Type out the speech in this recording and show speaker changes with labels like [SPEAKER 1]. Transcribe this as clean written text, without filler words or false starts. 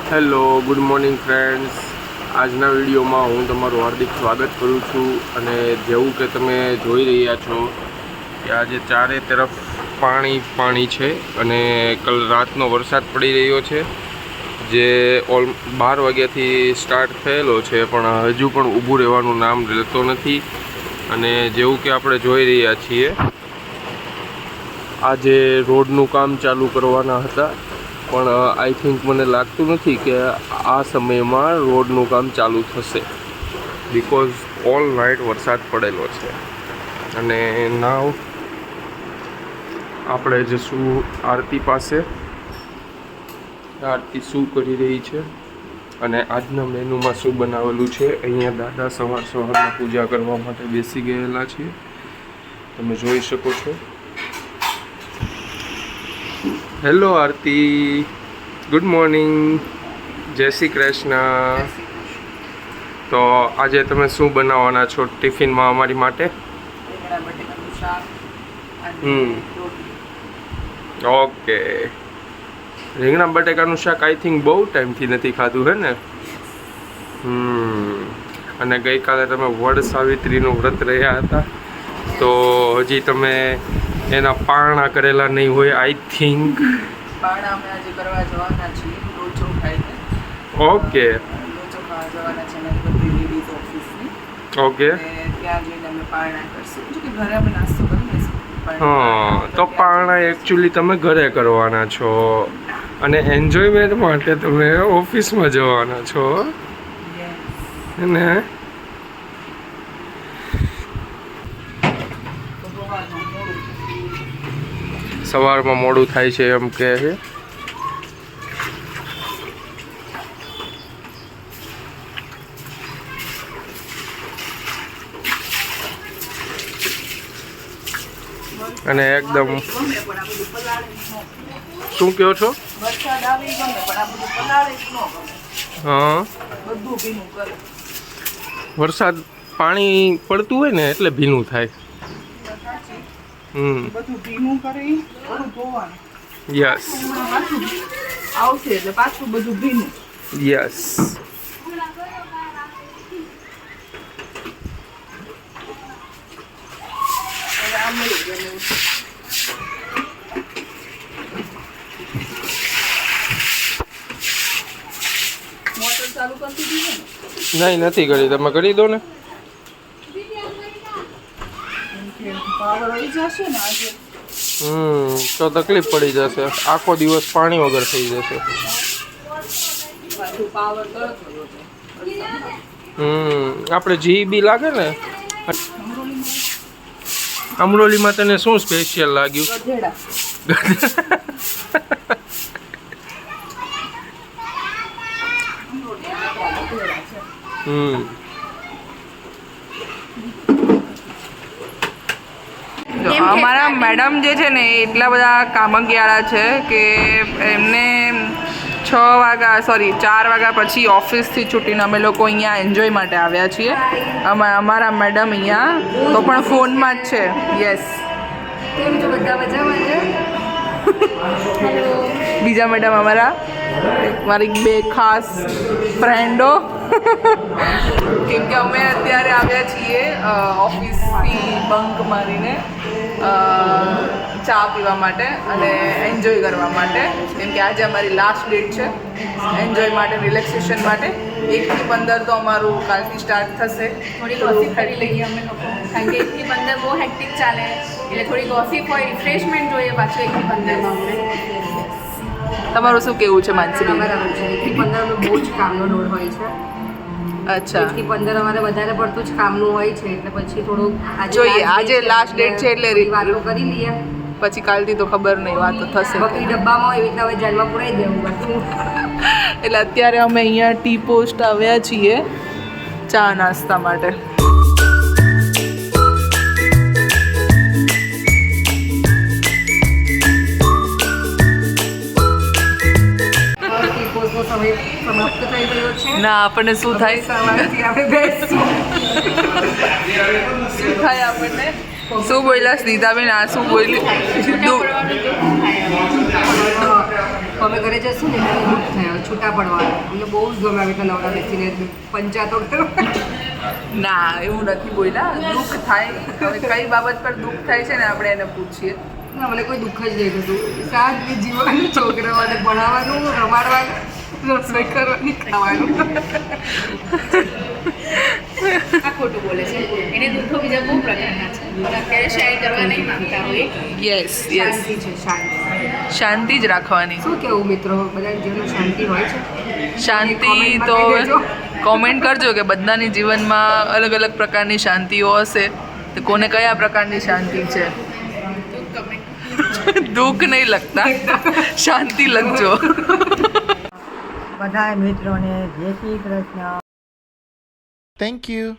[SPEAKER 1] Hello, good morning friends. આજના વિડીયોમાં હું તમારું હાર્દિક સ્વાગત કરું છું. અને જેવું કે તમે જોઈ રહ્યા છો કે આજે ચારે તરફ પાણી છે અને કાલ રાતનો વરસાદ પડી રહ્યો છે, જે 12 વાગ્યાથી સ્ટાર્ટ થયેલો છે, પણ હજુ પણ ઊભું રહેવાનું નામ લેતો નથી. અને જેવું કે આપણે જોઈ રહ્યા છીએ, આજે રોડનું કામ ચાલુ કરવાના હતા, પણ આઈ થિંક મને લાગતું નથી કે આ સમયમાં રોડનું કામ ચાલુ થશે, બિકોઝ ઓલ નાઇટ વરસાદ પડેલો છે. અને નાવ આપણે જશું આરતી પાસે. આરતી શું કરી રહી છે અને આજના મેનુમાં શું બનાવેલું છે. અહીંયા દાદા સવારમાં પૂજા કરવા માટે બેસી ગયેલા છે, તમે જોઈ શકો છો. હેલો આરતી, ગુડ મોર્નિંગ, જય શ્રી કૃષ્ણ. તો આજે તમે શું બનાવવાના છો ટિફિનમાં અમારી માટે? ઓકે, રીંગણા બટેકાનું શાક આઈ થિંક બહુ ટાઈમથી નથી ખાધું, હે ને? અને ગઈકાલે તમે વડ સાવિત્રીનું વ્રત રહ્યા હતા, તો હજી તમે એના પારણા કરેલા નહીં હોય, આઈ થિંક.
[SPEAKER 2] પારણા અમે આજે કરવા જવાના છીએ, લોચો ખાઈને.
[SPEAKER 1] ઓકે,
[SPEAKER 2] લોચો ખાવા જવાના છે અમારી બધી લેડીઝ ઓફિસની.
[SPEAKER 1] ઓકે,
[SPEAKER 2] ત્યાં જઈને અમે પારણા કરશું. જો કે ઘરે અમે નાસ્તો કરી લઈશું.
[SPEAKER 1] હા, તો પારણા એકચ્યુઅલી તમે ઘરે કરવાના છો અને એન્જોયમેન્ટ માટે તમે ઓફિસમાં જવાના છો, ને? સવારમાં મોડું થાય છે એમ કહે છે. અને એકદમ શું કહો છો?
[SPEAKER 2] વરસાદ આવે ગમે, પણ આ બધું પલાળે જ ન ગમે.
[SPEAKER 1] હા,
[SPEAKER 2] બધું ભીનું કરે.
[SPEAKER 1] વરસાદ પાણી પડતું હોય ને એટલે ભીનું થાય.
[SPEAKER 2] બધું ભીનું કરે, બધું ધોવાનું.
[SPEAKER 1] યસ,
[SPEAKER 2] આવશે એટલે પાછું બધું ભીનું.
[SPEAKER 1] યસ.
[SPEAKER 2] મોટર ચાલુ કરતી હતી ને?
[SPEAKER 1] નહીં, નથી કરી. તમે કરી દો ને.
[SPEAKER 2] પાવર આવી જશે ને આજે.
[SPEAKER 1] તો તકલીફ પડી જશે, આખો દિવસ પાણી વગર થઈ જશે.
[SPEAKER 2] પાછું પાવર તરત વયો
[SPEAKER 1] આપણે જીબી લાગે ને. અમરોલીમાં તને શું સ્પેશિયલ લાગ્યું?
[SPEAKER 2] અમારા મેડમ જે છે ને એટલા બધા કામગિયાળા છે કે એમને 4 વાગ્યા પછી ઓફિસથી છૂટીને અમે લોકો અહીંયા એન્જોય માટે આવ્યા છીએ. અમારા મેડમ અહીંયા તો પણ ફોનમાં જ છે. યસ, બીજા મેડમ મારી 2 ખાસ ફ્રેન્ડો. કેમ કે અમે અત્યારે આવ્યા છીએ ઓફિસથી બંક મારીને ચા પીવા માટે અને એન્જોય કરવા માટે. કેમ કે આજે અમારી લાસ્ટ ડેટ છે એન્જોય માટે, રિલેક્સેશન માટે. 1 થી 15 તો અમારું કાલથી સ્ટાર્ટ થશે.
[SPEAKER 3] થોડી ગોસિપ કરી લઈએ અમે લોકો, કારણ કે 1 થી 15 બહુ હેક્ટિક ચાલે, એટલે થોડી ગોસિપ હોય, રિફ્રેશમેન્ટ જોઈએ પાછું 1 થી 15માં અમને.
[SPEAKER 2] તમારું શું કેવું છે માનસીબેન?
[SPEAKER 3] બરાબર છે. 1 થી 15 બહુ જ કામનો લોડ હોય છે.
[SPEAKER 2] અચ્છા,
[SPEAKER 3] 1 થી 15 અમારે વધારે પડતું જ કામનું હોય છે, એટલે પછી થોડુંક
[SPEAKER 2] જોઈએ. આજે લાસ્ટ ડેટ છે એટલે
[SPEAKER 3] વાતો કરી લઈએ,
[SPEAKER 2] પછી કાલથી તો ખબર નહીં, વાતો થશે.
[SPEAKER 3] બકરી ડબ્બામાં એવી રીતના હવે જેલમાં પુરાઈ દેવું બધું.
[SPEAKER 2] એટલે અત્યારે અમે અહીંયા ટી પોસ્ટ આવ્યા છીએ ચા નાસ્તા માટે.
[SPEAKER 3] સમય સમાપ્ત થઈ ગયો છે.
[SPEAKER 2] ના, આપણને શું થાય?
[SPEAKER 3] આપણે બેસીશું.
[SPEAKER 2] શું થાય આપણને? શું બોલ્યા સ્નિતાબેન? આ શું બોલ્યું?
[SPEAKER 4] અમે ઘરે જશું ને એટલે દુઃખ થાય છૂટા પડવાનું અમને બહુ જ ગમે આવી રીતે નવરા બેસીને પંચાયતો કરવા
[SPEAKER 2] ના એવું નથી બોલ્યા, દુઃખ થાય. હવે કઈ બાબત પર દુઃખ થાય છે ને આપણે એને પૂછીએ.
[SPEAKER 4] ના મને કોઈ દુઃખ જ નહીં થતું. સાદગી જીવવાનું, છોકરાઓને ભણાવવાનું, રમાડવાનું, રસોઈ કરવાની, ખાવાનું.
[SPEAKER 3] આ ખોટું બોલે છે. એને દુઃખો બીજા બહુ પ્રકારના છે પણ અત્યારે શેર કરવા નહીં માંગતા હોય.
[SPEAKER 2] યસ યસ,
[SPEAKER 4] શાંતિ છે, શાંતિ.
[SPEAKER 2] શાંતિ જ રાખવાની.
[SPEAKER 4] શું કેવું મિત્રો, બધાના જીવનમાં શાંતિ હોય છે?
[SPEAKER 2] શાંતિ
[SPEAKER 4] કોમેન્ટમાં
[SPEAKER 2] તો
[SPEAKER 4] કહી દેજો.
[SPEAKER 2] કોમેન્ટ કરજો કે બધાની જીવનમાં અલગ અલગ પ્રકારની શાંતિઓ હશે, તો કોને કયા પ્રકારની શાંતિ છે. દુઃખ નહીં લખતા, શાંતિ લખજો.
[SPEAKER 5] બધા મિત્રોને જય શ્રી કૃષ્ણ.
[SPEAKER 6] Thank you.